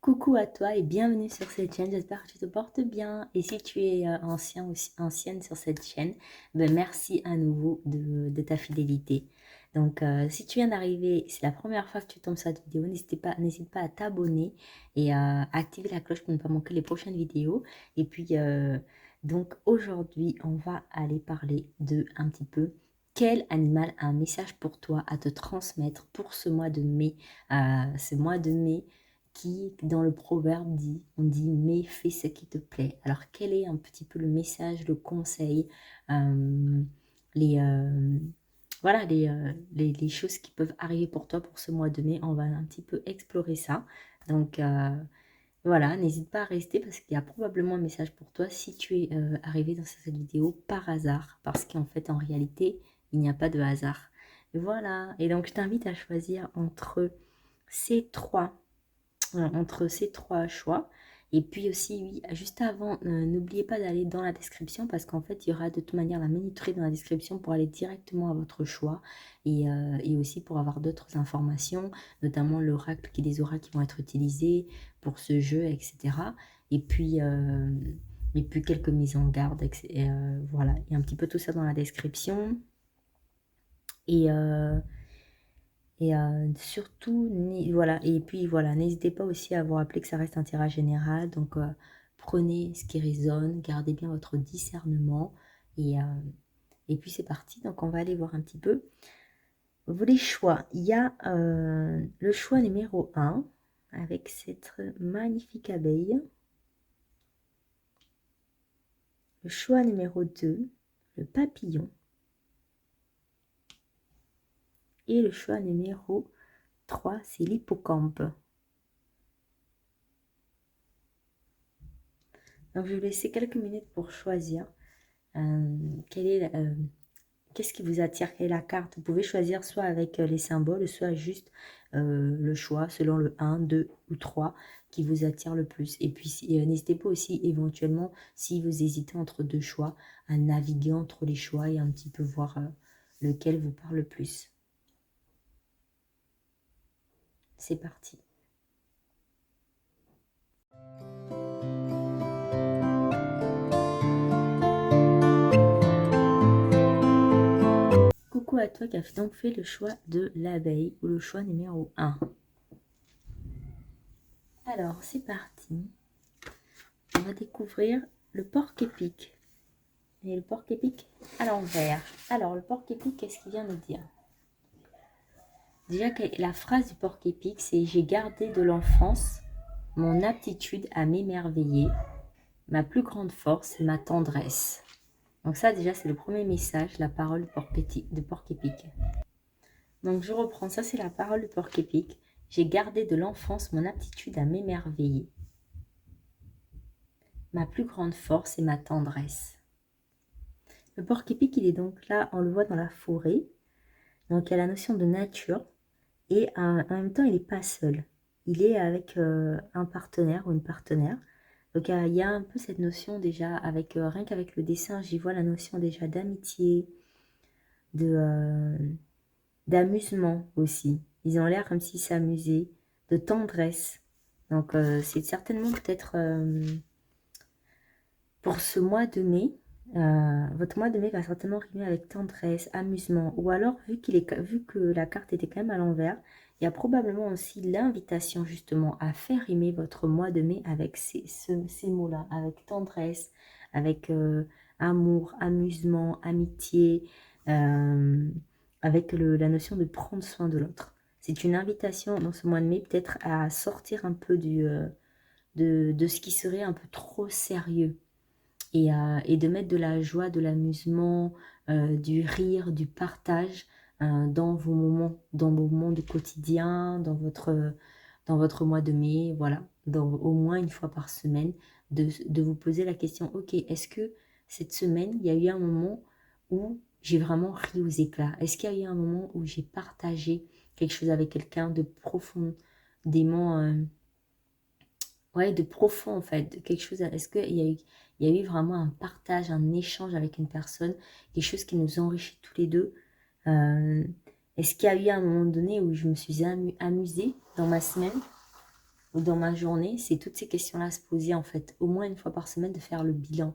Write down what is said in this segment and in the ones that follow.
Coucou à toi et bienvenue sur cette chaîne, j'espère que tu te portes bien. Et si tu es ancien ou ancienne sur cette chaîne, ben merci à nouveau de ta fidélité. Donc si tu viens d'arriver, c'est la première fois que tu tombes sur cette vidéo, n'hésite pas à t'abonner et à activer la cloche pour ne pas manquer les prochaines vidéos. Et puis donc aujourd'hui, on va aller parler de un petit peu quel animal a un message pour toi à te transmettre pour ce mois de mai. Ce mois de mai qui, dans le proverbe, dit, on dit, mais fais ce qui te plaît. Alors, quel est un petit peu le message, le conseil, les, voilà, les choses qui peuvent arriver pour toi pour ce mois de mai. On va un petit peu explorer ça. Donc, voilà, n'hésite pas à rester parce qu'il y a probablement un message pour toi si tu es arrivé dans cette vidéo par hasard. Parce qu'en fait, en réalité, il n'y a pas de hasard. Et voilà, et donc je t'invite à choisir entre ces trois choix. Et puis aussi, oui, juste avant, n'oubliez pas d'aller dans la description parce qu'en fait, il y aura de toute manière la minuterie dans la description pour aller directement à votre choix et aussi pour avoir d'autres informations, notamment l'oracle, des oracles qui vont être utilisés pour ce jeu, etc. Et puis quelques mises en garde, voilà, il y a un petit peu tout ça dans la description. Et surtout, voilà, et puis voilà, n'hésitez pas aussi à vous rappeler que ça reste un tirage général, donc prenez ce qui résonne, gardez bien votre discernement, et puis c'est parti, donc on va aller voir un petit peu. Les choix, il y a le choix numéro 1, avec cette magnifique abeille. Le choix numéro 2, le papillon. Et le choix numéro 3, c'est l'hippocampe. Donc, je vais vous laisser quelques minutes pour choisir qu'est-ce qui vous attire, quelle est la carte. Vous pouvez choisir soit avec les symboles, soit juste le choix selon le 1, 2 ou 3 qui vous attire le plus. Et puis, n'hésitez pas aussi éventuellement, si vous hésitez entre deux choix, à naviguer entre les choix et un petit peu voir lequel vous parle le plus. C'est parti. Coucou à toi qui as donc fait le choix de l'abeille ou le choix numéro 1. Alors, c'est parti. On va découvrir le porc-épic. Et le porc-épic à l'envers. Alors, le porc-épic, qu'est-ce qu'il vient de dire? Déjà, la phrase du porc-épic, c'est « J'ai gardé de l'enfance mon aptitude à m'émerveiller. Ma plus grande force, c'est ma tendresse. » Donc ça, déjà, c'est le premier message, la parole de porc-épic. Donc, je reprends. Ça, c'est la parole du porc-épic. « J'ai gardé de l'enfance mon aptitude à m'émerveiller. Ma plus grande force, est ma tendresse. » Le porc-épic, il est donc là, on le voit dans la forêt. Donc, il y a la notion de nature. Et en même temps, il n'est pas seul. Il est avec un partenaire ou une partenaire. Donc, il y a un peu cette notion déjà, avec rien qu'avec le dessin, j'y vois la notion déjà d'amitié, d'amusement aussi. Ils ont l'air comme s'ils s'amusaient, de tendresse. Donc, c'est certainement peut-être pour ce mois de mai, votre mois de mai va certainement rimer avec tendresse, amusement, ou alors vu que la carte était quand même à l'envers, il y a probablement aussi l'invitation justement à faire rimer votre mois de mai avec ces mots-là, avec tendresse, avec amour, amusement, amitié, avec la notion de prendre soin de l'autre. C'est une invitation dans ce mois de mai peut-être à sortir un peu de ce qui serait un peu trop sérieux. Et de mettre de la joie, de l'amusement, du rire, du partage dans vos moments de quotidien, dans votre mois de mai, voilà, au moins une fois par semaine, de vous poser la question, ok, est-ce que cette semaine, il y a eu un moment où j'ai vraiment ri aux éclats? Est-ce qu'il y a eu un moment où j'ai partagé quelque chose avec quelqu'un de profondément... ouais, de profond en fait, quelque chose, est-ce qu'il y a eu vraiment un partage, un échange avec une personne, quelque chose qui nous enrichit tous les deux? Est-ce qu'il y a eu un moment donné où je me suis amusée dans ma semaine? ou dans ma journée, c'est toutes ces questions-là à se poser en fait, au moins une fois par semaine de faire le bilan.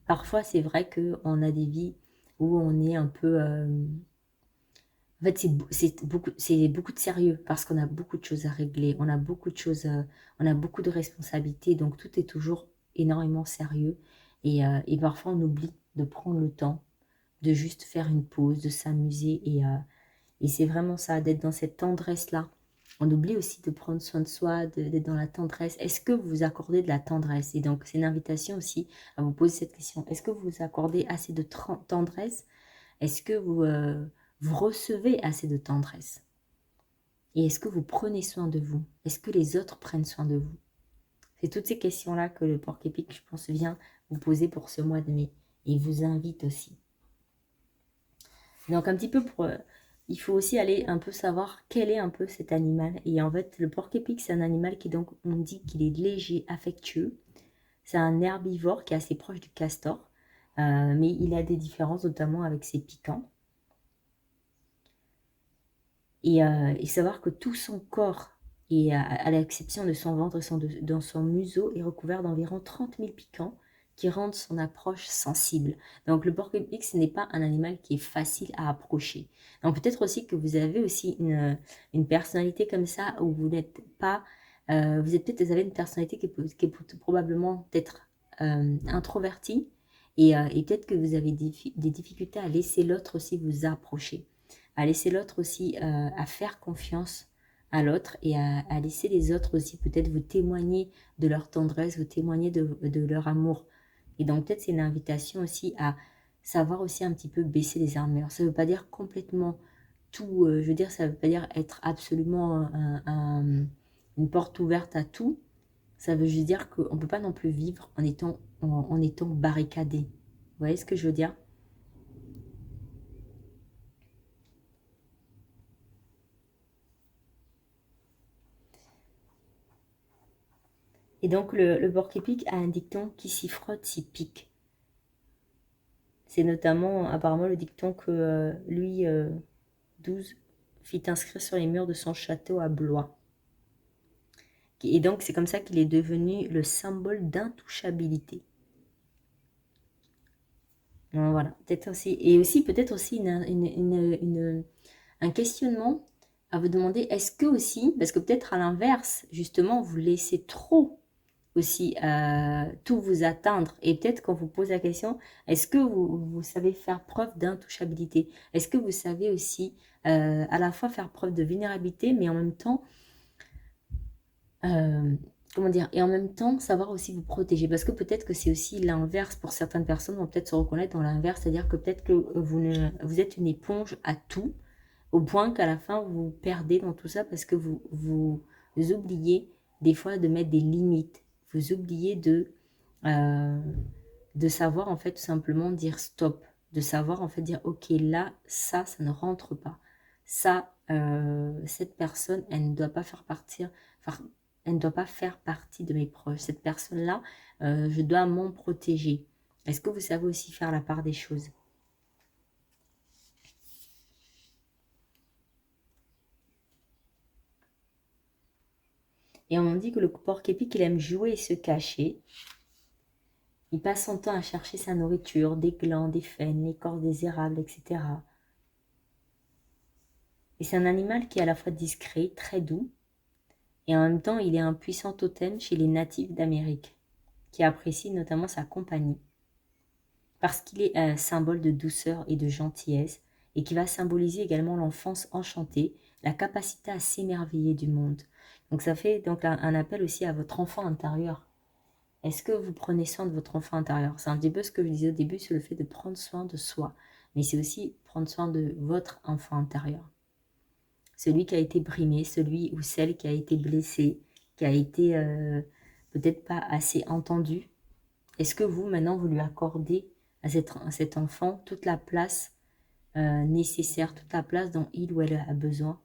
Parfois, c'est vrai qu'on a des vies où on est un peu... en fait, c'est beaucoup de sérieux parce qu'on a beaucoup de choses à régler, on a beaucoup de choses, on a beaucoup de responsabilités, donc tout est toujours énormément sérieux. Et parfois, on oublie de prendre le temps de juste faire une pause, de s'amuser. Et c'est vraiment ça, d'être dans cette tendresse-là. On oublie aussi de prendre soin de soi, d'être dans la tendresse. Est-ce que vous vous accordez de la tendresse? Et donc, c'est une invitation aussi à vous poser cette question. Est-ce que vous vous accordez assez de tendresse? Est-ce que vous recevez assez de tendresse? Et est-ce que vous prenez soin de vous? Est-ce que les autres prennent soin de vous? C'est toutes ces questions-là que le porc-épic, je pense, vient vous poser pour ce mois de mai. Et il vous invite aussi. Donc un petit peu il faut aussi aller un peu savoir quel est un peu cet animal. Et en fait, le porc-épic, c'est un animal qui donc, on dit qu'il est léger, affectueux. C'est un herbivore qui est assez proche du castor. Mais il a des différences, notamment avec ses piquants. Et savoir que tout son corps, et à l'exception de son ventre et dans son museau, est recouvert d'environ 30 000 piquants qui rendent son approche sensible. Donc le porc-épic, ce n'est pas un animal qui est facile à approcher. Donc peut-être aussi que vous avez aussi une personnalité comme ça, où vous n'êtes pas... vous avez une personnalité qui est probablement peut-être introvertie, et peut-être que vous avez des difficultés à laisser l'autre aussi vous approcher, à laisser l'autre aussi, à faire confiance à l'autre, et à laisser les autres aussi peut-être vous témoigner de leur tendresse, vous témoigner de leur amour. Et donc peut-être c'est une invitation aussi à savoir aussi un petit peu baisser les armures. Ça ne veut pas dire complètement tout, je veux dire, ça ne veut pas dire être absolument une porte ouverte à tout. Ça veut juste dire qu'on ne peut pas non plus vivre en étant barricadé. Vous voyez ce que je veux dire? Et donc le porc-épic a un dicton: qui s'y frotte s'y pique. C'est notamment apparemment le dicton que Louis XII fit inscrire sur les murs de son château à Blois. Et donc c'est comme ça qu'il est devenu le symbole d'intouchabilité. Voilà, peut-être aussi. Et aussi peut-être aussi un questionnement à vous demander, est-ce que aussi, parce que peut-être à l'inverse, justement, vous laissez trop aussi tout vous atteindre, et peut-être qu'on vous pose la question, est-ce que vous savez faire preuve d'intouchabilité? Est-ce que vous savez aussi à la fois faire preuve de vulnérabilité, mais en même temps, comment dire, et en même temps savoir aussi vous protéger, parce que peut-être que c'est aussi l'inverse. Pour certaines personnes vont peut-être se reconnaître dans l'inverse, c'est-à-dire que peut-être que vous êtes une éponge à tout, au point qu'à la fin vous perdez dans tout ça, parce que vous oubliez des fois de mettre des limites, vous oubliez euh, de savoir en fait tout simplement dire stop, de savoir en fait dire ok, là ça ne rentre pas, ça cette personne, elle ne doit pas faire partir, enfin, elle ne doit pas faire partie de mes proches, cette personne là, je dois m'en protéger. Est-ce que vous savez aussi faire la part des choses? Et on dit que le porc-épic, il aime jouer et se cacher. Il passe son temps à chercher sa nourriture, des glands, des faines, l'écorce des érables, etc. Et c'est un animal qui est à la fois discret, très doux, et en même temps il est un puissant totem chez les natifs d'Amérique, qui apprécient notamment sa compagnie, parce qu'il est un symbole de douceur et de gentillesse, et qui va symboliser également l'enfance enchantée, la capacité à s'émerveiller du monde. Donc ça fait donc un appel aussi à votre enfant intérieur. Est-ce que vous prenez soin de votre enfant intérieur? C'est un petit peu ce que je disais au début sur le fait de prendre soin de soi, mais c'est aussi prendre soin de votre enfant intérieur. Celui qui a été brimé, celui ou celle qui a été blessé, qui a été peut-être pas assez entendu. Est-ce que vous, maintenant, vous lui accordez à cet enfant toute la place nécessaire, toute la place dont il ou elle a besoin?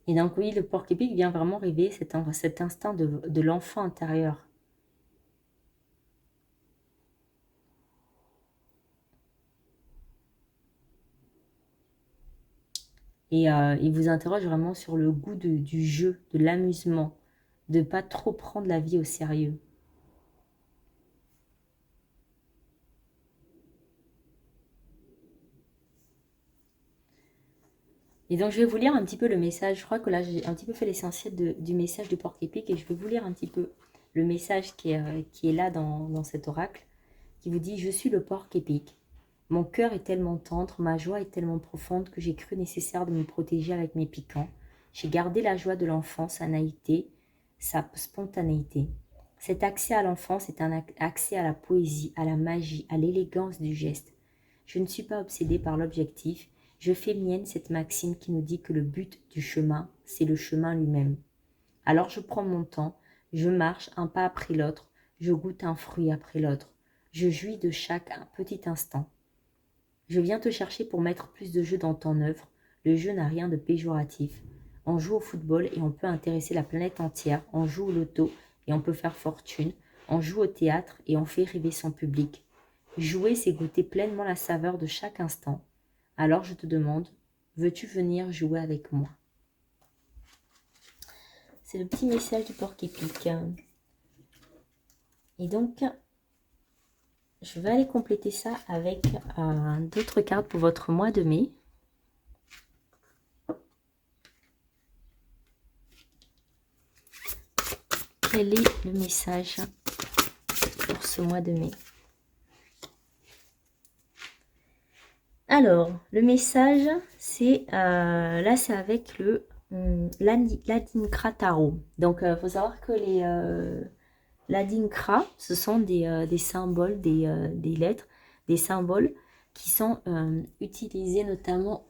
Et donc oui, le porc-épic vient vraiment réveiller cet instinct de l'enfant intérieur. Et il vous interroge vraiment sur le goût du jeu, de l'amusement, de ne pas trop prendre la vie au sérieux. Et donc, je vais vous lire un petit peu le message. Je crois que là, j'ai un petit peu fait l'essentiel du message du porc-épic et je vais vous lire un petit peu le message qui est là dans cet oracle, qui vous dit « Je suis le porc-épic. Mon cœur est tellement tendre, ma joie est tellement profonde que j'ai cru nécessaire de me protéger avec mes piquants. J'ai gardé la joie de l'enfance, sa naïveté, sa spontanéité. Cet accès à l'enfance est un accès à la poésie, à la magie, à l'élégance du geste. Je ne suis pas obsédée par l'objectif. Je fais mienne cette maxime qui nous dit que le but du chemin, c'est le chemin lui-même. Alors je prends mon temps, je marche un pas après l'autre, je goûte un fruit après l'autre, je jouis de chaque petit instant. Je viens te chercher pour mettre plus de jeu dans ton œuvre. Le jeu n'a rien de péjoratif. On joue au football et on peut intéresser la planète entière. On joue au loto et on peut faire fortune. On joue au théâtre et on fait rêver son public. Jouer, c'est goûter pleinement la saveur de chaque instant. Alors je te demande, veux-tu venir jouer avec moi? C'est le petit message du porc-épic. Et donc, je vais aller compléter ça avec d'autres cartes pour votre mois de mai. Quel est le message pour ce mois de mai? Alors, le message, c'est là, c'est avec le l'Adinkra Tarot. Donc, il faut savoir que l'Adinkra, ce sont des symboles, des lettres, des symboles qui sont utilisés notamment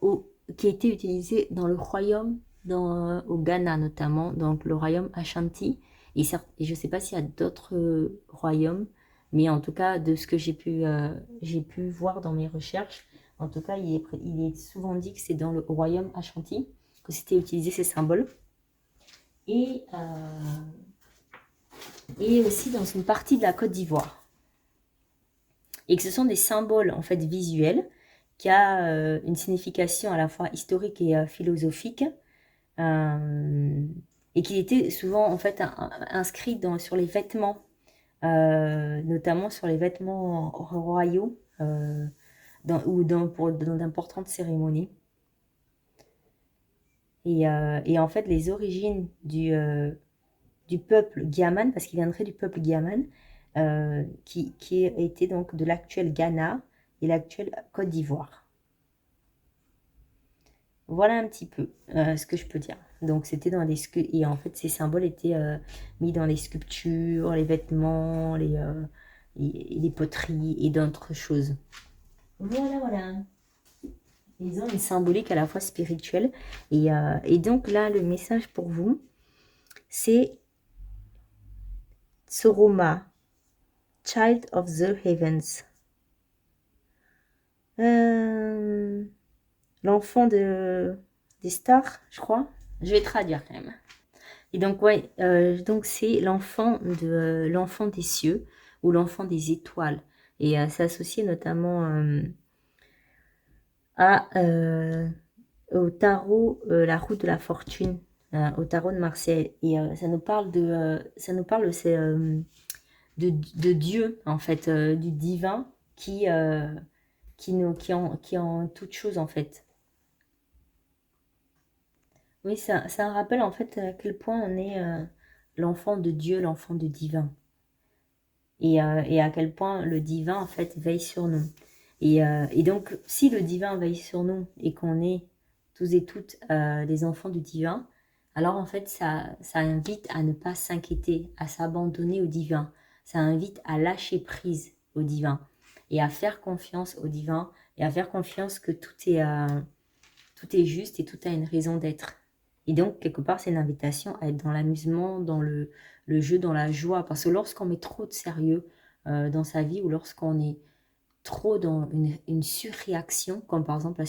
qui étaient utilisés dans le royaume, au Ghana notamment, donc le royaume Ashanti. Et je ne sais pas s'il y a d'autres royaumes, mais en tout cas, de ce que j'ai pu voir dans mes recherches, en tout cas, il est souvent dit que c'est dans le royaume Ashanti que c'était utilisé ces symboles. Et aussi dans une partie de la Côte d'Ivoire. Et que ce sont des symboles en fait visuels qui a une signification à la fois historique et philosophique et qui étaient souvent en fait inscrits sur les vêtements, notamment sur les vêtements royaux ou dans d'importantes cérémonies. Et en fait, les origines du peuple Giaman, parce qu'il viendrait du peuple Giaman, qui était donc de l'actuel Ghana et l'actuelle Côte d'Ivoire. Voilà un petit peu ce que je peux dire. Donc c'était dans les et en fait ces symboles étaient mis dans les sculptures, les vêtements, les poteries et d'autres choses. Voilà, voilà. Ils ont une symbolique à la fois spirituelle. Et donc là, le message pour vous, c'est Soroma, Child of the Heavens. L'enfant des stars, je crois. Je vais traduire quand même. Et donc, ouais, donc c'est l'enfant des cieux ou l'enfant des étoiles. Et c'est associé notamment au tarot, la roue de la fortune, au tarot de Marseille. Et ça nous parle de Dieu, en fait, du divin qui en toute chose, en fait. Oui, ça rappelle en fait à quel point on est l'enfant de Dieu, l'enfant de divin. Et à quel point le divin, en fait, veille sur nous. Et donc, si le divin veille sur nous et qu'on est tous et toutes des enfants du divin, alors en fait, ça invite à ne pas s'inquiéter, à s'abandonner au divin. Ça invite à lâcher prise au divin et à faire confiance au divin et à faire confiance que tout est juste et tout a une raison d'être. Et donc, quelque part, c'est une invitation à être dans l'amusement, dans le jeu, dans la joie. Parce que lorsqu'on met trop de sérieux dans sa vie ou lorsqu'on est trop dans une surréaction, comme par exemple la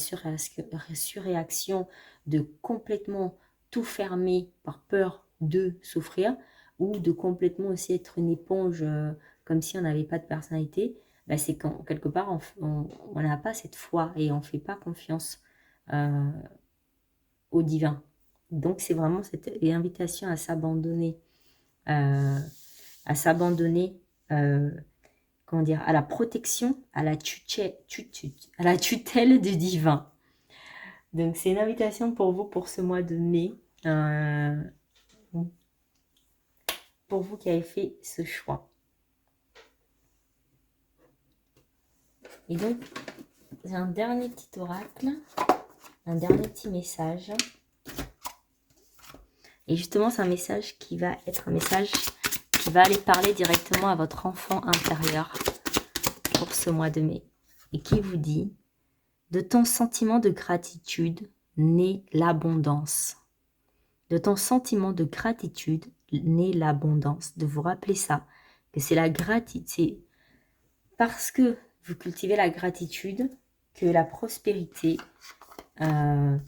surréaction de complètement tout fermer par peur de souffrir ou de complètement aussi être une éponge comme si on n'avait pas de personnalité, bah, c'est quand quelque part on n'a pas cette foi et on ne fait pas confiance au divin. Donc, c'est vraiment cette invitation à s'abandonner, euh, comment dire, à la protection, à la tutelle du divin. Donc, c'est une invitation pour vous pour ce mois de mai, pour vous qui avez fait ce choix. Et donc, j'ai un dernier petit oracle, un dernier petit message. Et justement, c'est un message qui va être un message qui va aller parler directement à votre enfant intérieur pour ce mois de mai. Et qui vous dit, de ton sentiment de gratitude naît l'abondance. De ton sentiment de gratitude naît l'abondance. De vous rappeler ça, que c'est la gratitude. C'est parce que vous cultivez la gratitude que la prospérité en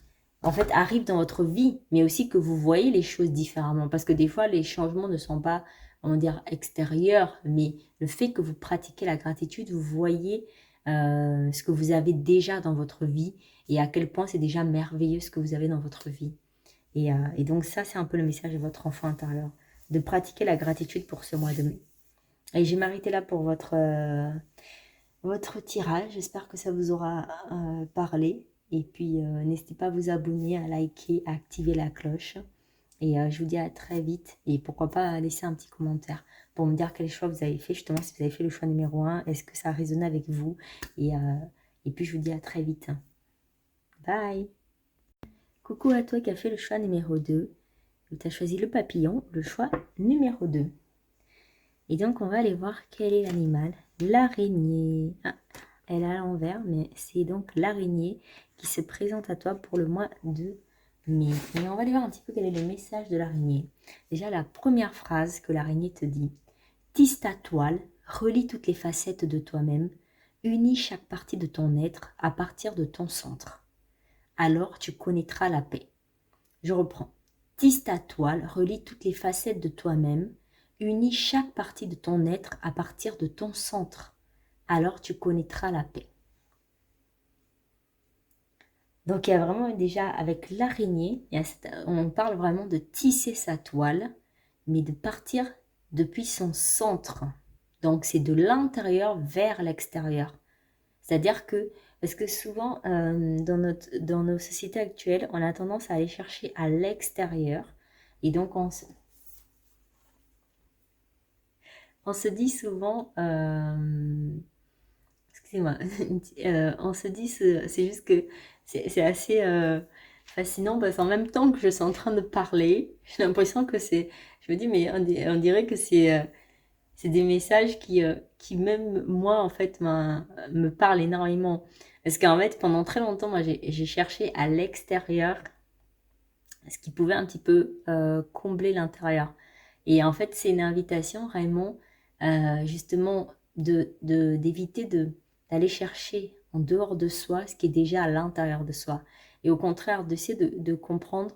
fait arrive dans votre vie, mais aussi que vous voyez les choses différemment. Parce que des fois, les changements ne sont pas, on va dire, extérieurs, mais le fait que vous pratiquez la gratitude, vous voyez ce que vous avez déjà dans votre vie et à quel point c'est déjà merveilleux ce que vous avez dans votre vie. Et donc ça, c'est un peu le message de votre enfant intérieur, de pratiquer la gratitude pour ce mois de mai. Et je vais m'arrêter là pour votre tirage. J'espère que ça vous aura parlé. Et puis, n'hésitez pas à vous abonner, à liker, à activer la cloche. Et je vous dis à très vite. Et pourquoi pas laisser un petit commentaire pour me dire quel choix vous avez fait. Justement, si vous avez fait le choix numéro 1, est-ce que ça résonne avec vous et puis, je vous dis à très vite. Bye! Coucou à toi qui as fait le choix numéro 2. Tu as choisi le papillon, le choix numéro 2. Et donc, on va aller voir quel est l'animal. L'araignée. Ah, elle est à l'envers, mais c'est donc l'araignée qui se présente à toi pour le mois de mai. Et on va aller voir un petit peu quel est le message de l'araignée. Déjà, la première phrase que l'araignée te dit. Tisse ta toile, relie toutes les facettes de toi-même, unis chaque partie de ton être à partir de ton centre. Alors tu connaîtras la paix. Je reprends. Tisse ta toile, relie toutes les facettes de toi-même, unis chaque partie de ton être à partir de ton centre. Alors tu connaîtras la paix. Donc il y a vraiment déjà avec l'araignée, on parle vraiment de tisser sa toile, mais de partir depuis son centre. Donc c'est de l'intérieur vers l'extérieur. C'est-à-dire que, parce que souvent dans nos sociétés actuelles, on a tendance à aller chercher à l'extérieur. Et donc on se dit souvent, excusez-moi, on se dit, c'est juste que c'est assez fascinant parce qu'en même temps que je suis en train de parler, j'ai l'impression que je me dis, mais on dirait que c'est des messages qui même moi, en fait, me parlent énormément. Parce qu'en fait, pendant très longtemps, moi, j'ai cherché à l'extérieur ce qui pouvait un petit peu combler l'intérieur. Et en fait, c'est une invitation vraiment, justement, d'éviter d'aller chercher en dehors de soi ce qui est déjà à l'intérieur de soi. Et au contraire, d'essayer de comprendre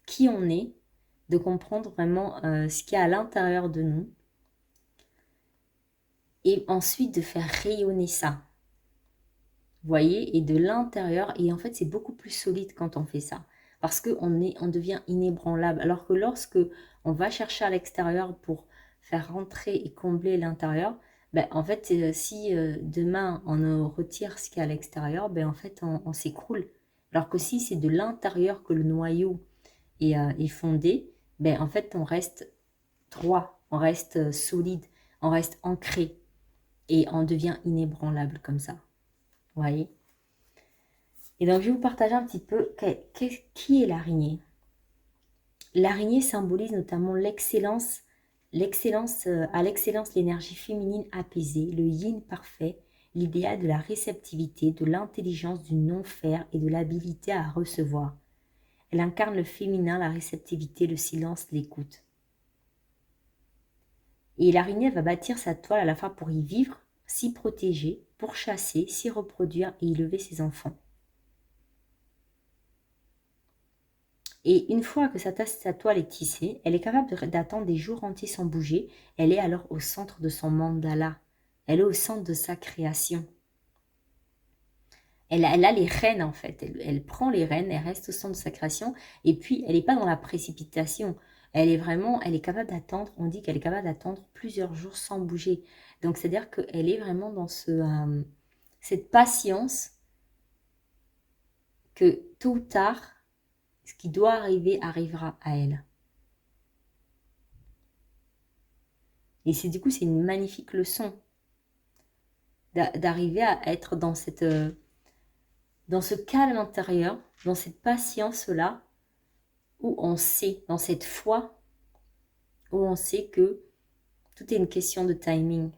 qui on est, de comprendre vraiment ce qu'il y a à l'intérieur de nous, et ensuite de faire rayonner ça. Vous voyez, et de l'intérieur, et en fait, c'est beaucoup plus solide quand on fait ça. Parce qu'on devient inébranlable. Alors que lorsque on va chercher à l'extérieur pour faire rentrer et combler l'intérieur, ben, en fait, si demain on retire ce qu'il y a à l'extérieur, ben, en fait, on s'écroule. Alors que si c'est de l'intérieur que le noyau est fondé, ben, en fait, on reste droit, on reste solide, on reste ancré. Et on devient inébranlable comme ça. Vous voyez? Et donc, je vais vous partager un petit peu qui est l'araignée. L'araignée symbolise notamment l'excellence, l'énergie féminine apaisée, le yin parfait, l'idéal de la réceptivité, de l'intelligence, du non-faire et de l'habilité à recevoir. Elle incarne le féminin, la réceptivité, le silence, l'écoute. Et l'araignée va bâtir sa toile à la fois pour y vivre, s'y protéger, pour chasser, s'y reproduire et y élever ses enfants. Et une fois que sa toile est tissée, elle est capable d'attendre des jours entiers sans bouger. Elle est alors au centre de son mandala. Elle est au centre de sa création. elle a les rênes en fait, elle prend les rênes, elle reste au centre de sa création, et puis elle n'est pas dans la précipitation, elle est capable d'attendre, on dit qu'elle est capable d'attendre plusieurs jours sans bouger. Donc c'est-à-dire qu'elle est vraiment dans cette patience que tôt ou tard, ce qui doit arriver arrivera à elle. Et c'est du coup, c'est une magnifique leçon d'arriver à être dans ce calme intérieur, dans cette patience-là, où on sait, dans cette foi, où on sait que tout est une question de timing.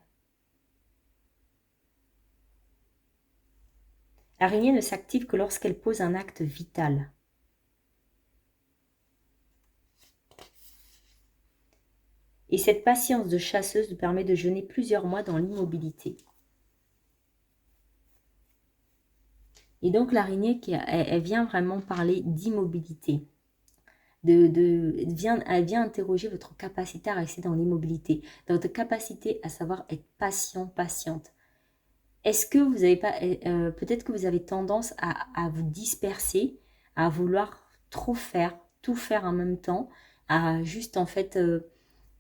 L'araignée ne s'active que lorsqu'elle pose un acte vital. Et cette patience de chasseuse nous permet de jeûner plusieurs mois dans l'immobilité. Et donc l'araignée, elle vient vraiment parler d'immobilité. Elle vient interroger votre capacité à rester dans l'immobilité, dans votre capacité à savoir être patient, patiente. Est-ce que vous avez pas, peut-être que vous avez tendance à vous disperser, à vouloir trop faire, tout faire en même temps, à juste en fait,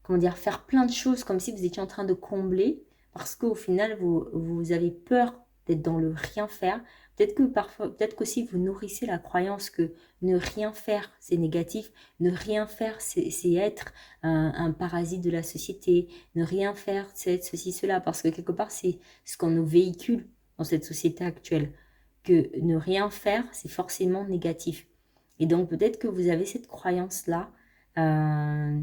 comment dire, faire plein de choses comme si vous étiez en train de combler, parce qu'au final, vous avez peur d'être dans le rien faire. Peut-être que parfois, peut-être qu'aussi vous nourrissez la croyance que ne rien faire, c'est négatif. Ne rien faire, c'est être un parasite de la société. Ne rien faire, c'est être ceci, cela. Parce que quelque part, c'est ce qu'on nous véhicule dans cette société actuelle. Que ne rien faire, c'est forcément négatif. Et donc, peut-être que vous avez cette croyance-là, euh,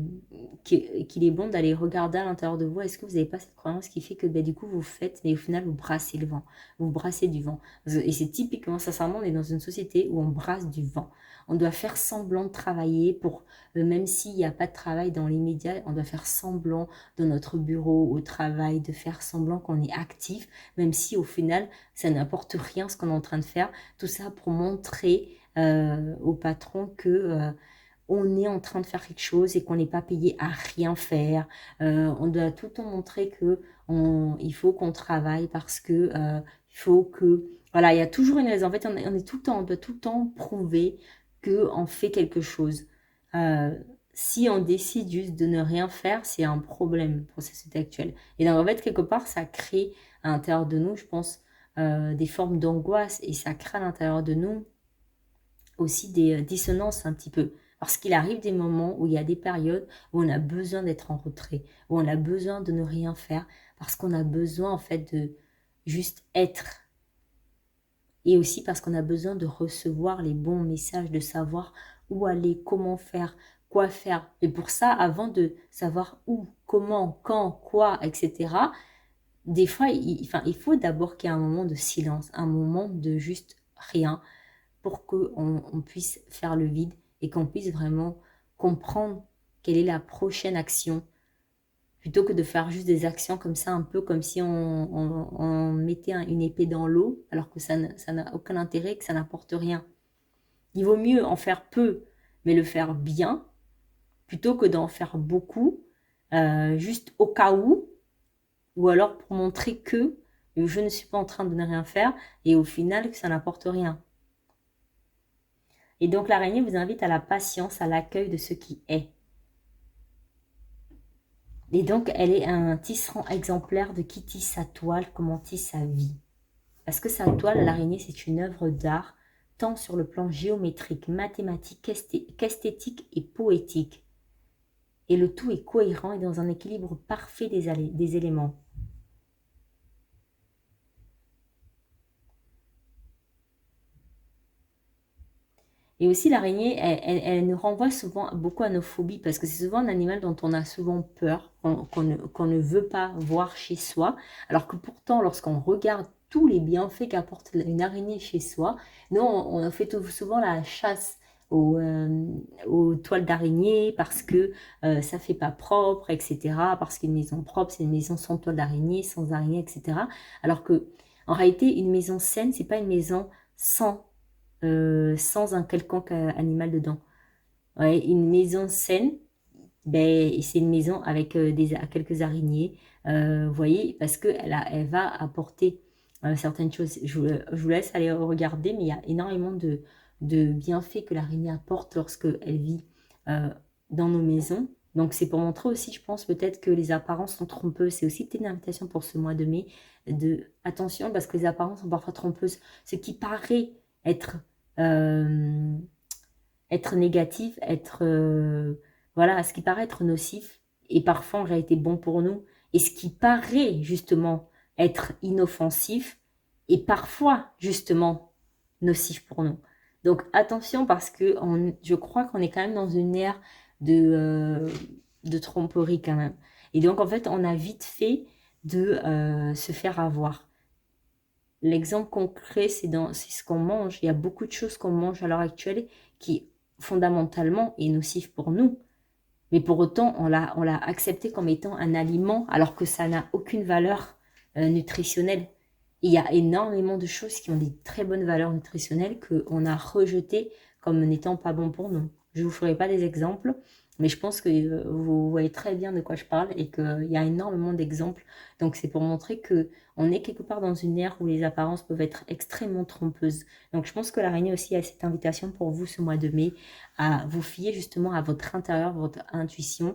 qu'il est bon d'aller regarder à l'intérieur de vous. Est-ce que vous n'avez pas cette croyance qui fait que du coup vous faites, mais au final vous brassez le vent, vous brassez du vent. Et c'est typiquement, sincèrement, on est dans une société où on brasse du vent. On doit faire semblant de travailler pour, même s'il n'y a pas de travail dans les médias, on doit faire semblant dans notre bureau, au travail, de faire semblant qu'on est actif, même si au final ça n'apporte rien ce qu'on est en train de faire. Tout ça pour montrer au patron que on est en train de faire quelque chose et qu'on n'est pas payé à rien faire. On doit tout le temps montrer que il faut qu'on travaille parce que il faut que... Voilà, il y a toujours une raison. En fait, on doit tout le temps prouver qu'on fait quelque chose. Euh, Si on décide juste de ne rien faire, c'est un problème pour cette société actuelle. Et donc, en fait, quelque part, ça crée à l'intérieur de nous, je pense, des formes d'angoisse et ça crée à l'intérieur de nous aussi des dissonances un petit peu. Parce qu'il arrive des moments où il y a des périodes où on a besoin d'être en retrait, où on a besoin de ne rien faire, parce qu'on a besoin en fait de juste être. Et aussi parce qu'on a besoin de recevoir les bons messages, de savoir où aller, comment faire, quoi faire. Et pour ça, avant de savoir où, comment, quand, quoi, etc., des fois, il faut d'abord qu'il y ait un moment de silence, un moment de juste rien, pour qu'on puisse faire le vide et qu'on puisse vraiment comprendre quelle est la prochaine action, plutôt que de faire juste des actions comme ça, un peu comme si on mettait une épée dans l'eau, alors que ça n'a aucun intérêt, que ça n'apporte rien. Il vaut mieux en faire peu, mais le faire bien, plutôt que d'en faire beaucoup, juste au cas où, ou alors pour montrer que je ne suis pas en train de ne rien faire, et au final que ça n'apporte rien. Et donc l'araignée vous invite à la patience, à l'accueil de ce qui est. Et donc elle est un tisserand exemplaire de qui tisse sa toile, comment tisse sa vie. Parce que sa toile, l'araignée, c'est une œuvre d'art, tant sur le plan géométrique, mathématique qu'esthétique et poétique. Et le tout est cohérent et dans un équilibre parfait des éléments. Et aussi, l'araignée, elle nous renvoie souvent beaucoup à nos phobies, parce que c'est souvent un animal dont on a souvent peur, qu'on ne veut pas voir chez soi, alors que pourtant, lorsqu'on regarde tous les bienfaits qu'apporte une araignée chez soi, nous, on fait tout souvent la chasse aux toiles d'araignée, parce que ça fait pas propre, etc., parce qu'une maison propre, c'est une maison sans toile d'araignée, sans araignée, etc., alors que, en réalité, une maison saine, c'est pas une maison sans un quelconque animal dedans. Ouais, une maison saine, ben, c'est une maison avec quelques araignées, vous voyez, parce qu'elle elle va apporter certaines choses. Je vous laisse aller regarder, mais il y a énormément de bienfaits que l'araignée apporte lorsqu'elle vit dans nos maisons. Donc c'est pour montrer aussi, je pense, peut-être que les apparences sont trompeuses. C'est aussi une invitation pour ce mois de mai de attention parce que les apparences sont parfois trompeuses. Ce qui paraît être, euh, être négatif, voilà, ce qui paraît être nocif est parfois en réalité bon pour nous. Et ce qui paraît justement être inoffensif est parfois justement nocif pour nous. Donc attention parce que je crois qu'on est quand même dans une ère de tromperie quand même. Et donc en fait, on a vite fait de se faire avoir. L'exemple concret, c'est ce qu'on mange. Il y a beaucoup de choses qu'on mange à l'heure actuelle qui fondamentalement est nocif pour nous. Mais pour autant, on l'a accepté comme étant un aliment alors que ça n'a aucune valeur nutritionnelle. Et il y a énormément de choses qui ont des très bonnes valeurs nutritionnelles qu'on a rejetées comme n'étant pas bon pour nous. Je ne vous ferai pas des exemples, mais je pense que vous voyez très bien de quoi je parle et qu'il y a énormément d'exemples. Donc c'est pour montrer que on est quelque part dans une ère où les apparences peuvent être extrêmement trompeuses. Donc je pense que l'araignée aussi a cette invitation pour vous ce mois de mai à vous fier justement à votre intérieur, votre intuition.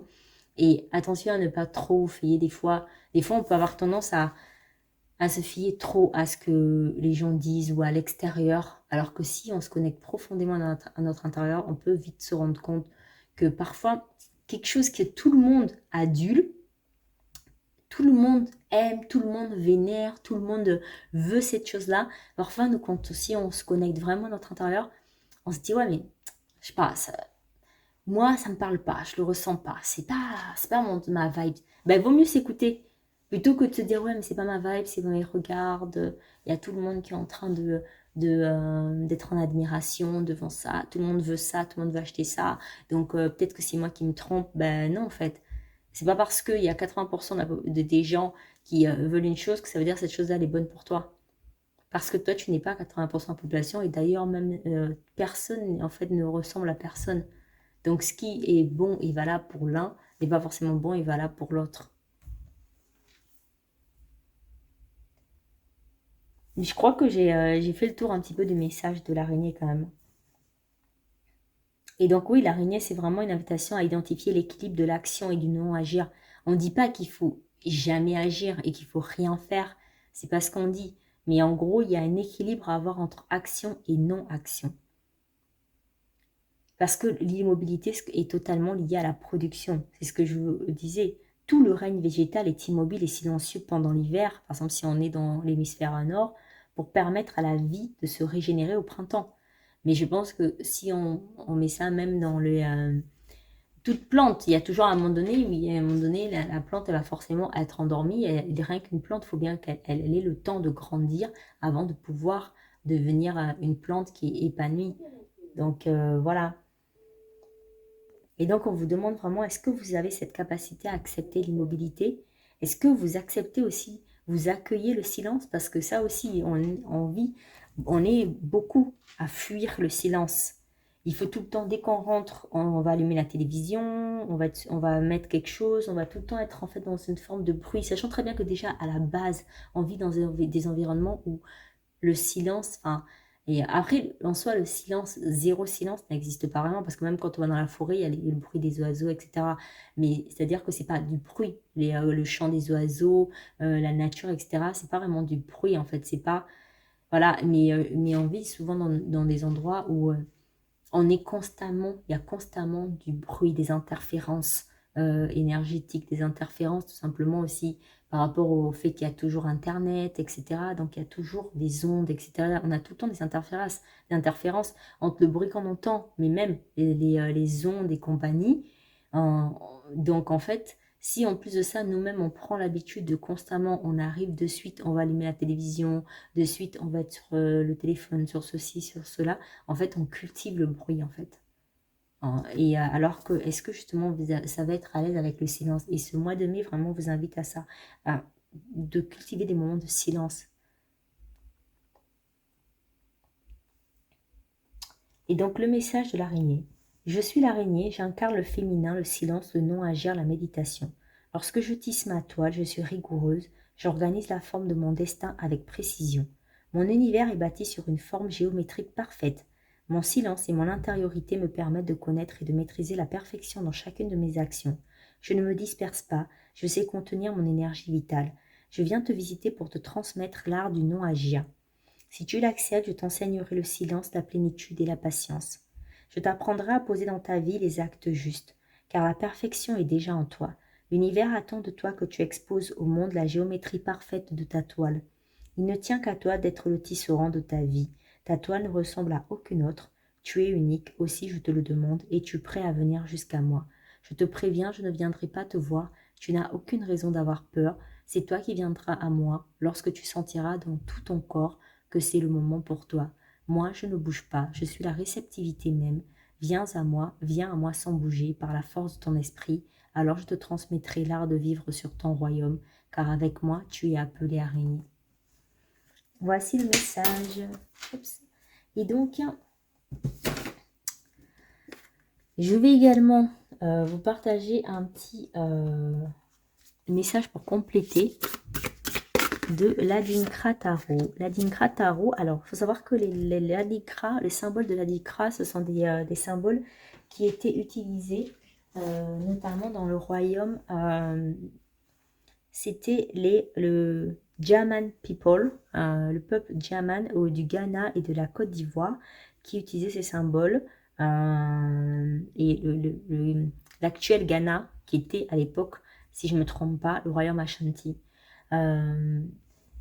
Et attention à ne pas trop vous fier des fois. Des fois, on peut avoir tendance à se fier trop à ce que les gens disent ou à l'extérieur, alors que si on se connecte profondément à notre intérieur, on peut vite se rendre compte que parfois, quelque chose que tout le monde adule, tout le monde aime, tout le monde vénère, tout le monde veut cette chose-là, parfois, nous, quand aussi on se connecte vraiment à notre intérieur, on se dit, ouais, mais je sais pas, moi, ça me parle pas, je le ressens pas, c'est pas ma vibe. Ben, vaut mieux s'écouter. Plutôt que de se dire, ouais, mais c'est pas ma vibe, c'est dans les regards, il y a tout le monde qui est en train d'être en admiration devant ça, tout le monde veut ça, tout le monde veut acheter ça, donc peut-être que c'est moi qui me trompe. Ben non, en fait. C'est pas parce qu'il y a 80% des gens qui veulent une chose que ça veut dire que cette chose-là elle est bonne pour toi. Parce que toi, tu n'es pas 80% de la population et d'ailleurs, même personne, en fait, ne ressemble à personne. Donc, ce qui est bon et valable pour l'un n'est pas forcément bon et valable pour l'autre. Mais je crois que j'ai fait le tour un petit peu du message de l'araignée quand même. Et donc, oui, l'araignée, c'est vraiment une invitation à identifier l'équilibre de l'action et du non-agir. On ne dit pas qu'il faut jamais agir et qu'il faut rien faire. C'est pas ce qu'on dit. Mais en gros, il y a un équilibre à avoir entre action et non-action. Parce que l'immobilité est totalement liée à la production. C'est ce que je vous disais. Tout le règne végétal est immobile et silencieux pendant l'hiver, par exemple si on est dans l'hémisphère nord, pour permettre à la vie de se régénérer au printemps. Mais je pense que si on met ça même dans toute plante, il y a toujours un moment donné, oui, à un moment donné, la plante, elle va forcément être endormie. Et rien qu'une plante, il faut bien qu'elle ait le temps de grandir avant de pouvoir devenir une plante qui est épanouie. Donc voilà. Et donc, on vous demande vraiment, est-ce que vous avez cette capacité à accepter l'immobilité? Est-ce que vous acceptez aussi, vous accueillez le silence? Parce que ça aussi, on vit, on est beaucoup à fuir le silence. Il faut tout le temps, dès qu'on rentre, on va allumer la télévision, on va mettre quelque chose, on va tout le temps être en fait dans une forme de bruit, sachant très bien que déjà à la base, on vit dans des environnements où le silence, enfin, et après, en soi, le silence, zéro silence n'existe pas vraiment, parce que même quand on va dans la forêt, il y a le bruit des oiseaux, etc. Mais c'est-à-dire que c'est pas du bruit. Le chant des oiseaux, la nature, etc. C'est pas vraiment du bruit, en fait. C'est pas. Voilà, mais on vit souvent dans des endroits où on est constamment, il y a constamment du bruit, des interférences énergétiques, des interférences tout simplement aussi par rapport au fait qu'il y a toujours Internet, etc. Donc il y a toujours des ondes, etc. On a tout le temps des interférences entre le bruit qu'on entend, mais même les ondes et compagnie. Donc en fait, si en plus de ça, nous-mêmes, on prend l'habitude de constamment, on arrive de suite, on va allumer la télévision, de suite, on va être sur le téléphone, sur ceci, sur cela, en fait, on cultive le bruit, en fait. Et alors que, est-ce que justement, ça va être à l'aise avec le silence? Et ce mois de mai, vraiment, vous invite à ça, de cultiver des moments de silence. Et donc, le message de l'araignée. Je suis l'araignée, j'incarne le féminin, le silence, le non-agir, la méditation. Lorsque je tisse ma toile, je suis rigoureuse, J'organise la forme de mon destin avec précision. Mon univers est bâti sur une forme géométrique parfaite. Mon silence et mon intériorité me permettent de connaître et de maîtriser la perfection dans chacune de mes actions. Je ne me disperse pas, je sais contenir mon énergie vitale. Je viens te visiter pour te transmettre l'art du non-agir. Si tu l'acceptes, je t'enseignerai le silence, la plénitude et la patience. Je t'apprendrai à poser dans ta vie les actes justes, car la perfection est déjà en toi. L'univers attend de toi que tu exposes au monde la géométrie parfaite de ta toile. Il ne tient qu'à toi d'être le tisserand de ta vie. Ta toile ne ressemble à aucune autre. Tu es unique, aussi je te le demande. Es-tu prêt à venir jusqu'à moi? Je te préviens, je ne viendrai pas te voir. Tu n'as aucune raison d'avoir peur. C'est toi qui viendras à moi lorsque tu sentiras dans tout ton corps que c'est le moment pour toi. Moi, je ne bouge pas, je suis la réceptivité même. Viens à moi sans bouger, par la force de ton esprit. Alors je te transmettrai l'art de vivre sur ton royaume, car avec moi, tu es appelé à régner. Voici le message. Oups. Et donc, je vais également vous partager un petit message pour compléter de l'Adinkra Tarot. L'Adinkra Tarot, alors, il faut savoir que les symboles de l'Adinkra, ce sont des symboles qui étaient utilisés notamment dans le royaume. C'était le Jaman People, le peuple Jaman du Ghana et de la Côte d'Ivoire qui utilisaient ces symboles. Et l'actuel Ghana, qui était à l'époque, si je ne me trompe pas, le royaume Ashanti.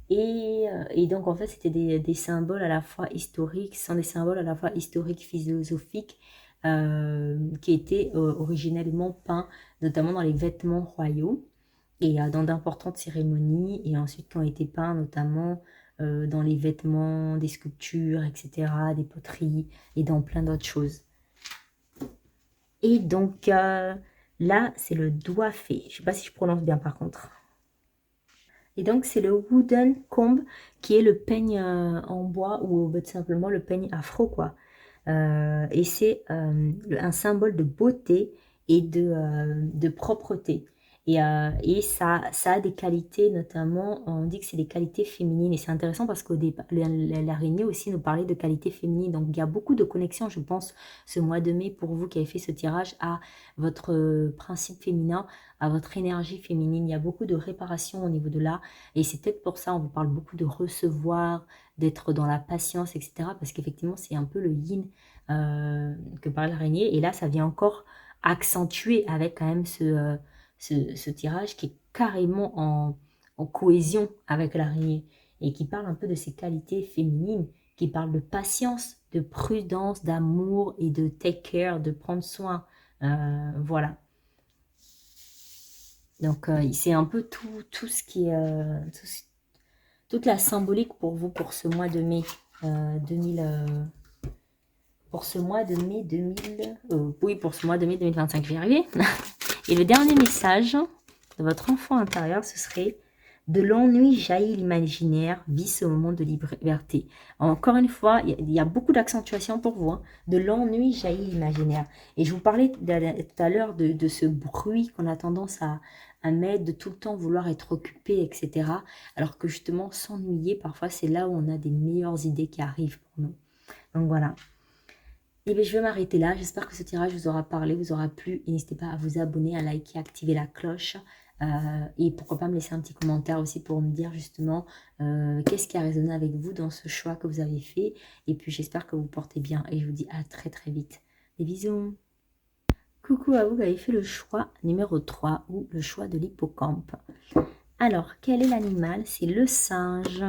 Et donc, en fait, c'était des symboles à la fois historiques, ce sont des symboles à la fois historiques, philosophiques, qui étaient originellement peints, notamment dans les vêtements royaux, et dans d'importantes cérémonies, et ensuite qui ont été peints notamment dans les vêtements, des sculptures, etc., des poteries, et dans plein d'autres choses. Et donc, là, c'est le doigt fait. Je ne sais pas si je prononce bien par contre. Et donc, c'est le wooden comb qui est le peigne en bois ou tout simplement le peigne afro, quoi. Et c'est un symbole de beauté et de propreté. Et ça a des qualités, notamment, on dit que c'est des qualités féminines. Et c'est intéressant parce qu'au départ, l'araignée aussi nous parlait de qualités féminines. Donc, il y a beaucoup de connexions, je pense, ce mois de mai, pour vous qui avez fait ce tirage, à votre principe féminin, à votre énergie féminine. Il y a beaucoup de réparation au niveau de là. Et c'est peut-être pour ça, on vous parle beaucoup de recevoir, d'être dans la patience, etc. Parce qu'effectivement, c'est un peu le yin que parle l'araignée. Et là, ça vient encore accentuer avec quand même ce tirage qui est carrément en cohésion avec l'araignée et qui parle un peu de ses qualités féminines, qui parle de patience, de prudence, d'amour et de take care, de prendre soin. Voilà. Donc, c'est un peu tout ce qui est... toute la symbolique pour vous pour ce mois de mai 2000... pour ce mois de mai 2000... oui, pour ce mois de mai 2025, je vais y arriver. Et le dernier message de votre enfant intérieur, ce serait: de l'ennui jaillit l'imaginaire, vit ce moment de liberté. Encore une fois, il y a beaucoup d'accentuation pour vous. Hein. De l'ennui jaillit l'imaginaire. Et je vous parlais tout à l'heure de ce bruit qu'on a tendance à mettre, de tout le temps vouloir être occupé, etc. Alors que justement, s'ennuyer, parfois, c'est là où on a des meilleures idées qui arrivent pour nous. Donc voilà. Et bien, je vais m'arrêter là. J'espère que ce tirage vous aura parlé, vous aura plu. Et n'hésitez pas à vous abonner, à liker, à activer la cloche. Et pourquoi pas me laisser un petit commentaire aussi pour me dire justement qu'est-ce qui a résonné avec vous dans ce choix que vous avez fait. Et puis, j'espère que vous portez bien. Et je vous dis à très très vite. Des bisous. Coucou à vous qui avez fait le choix numéro 3 ou le choix de l'hippocampe. Alors, quel est l'animal? C'est le singe.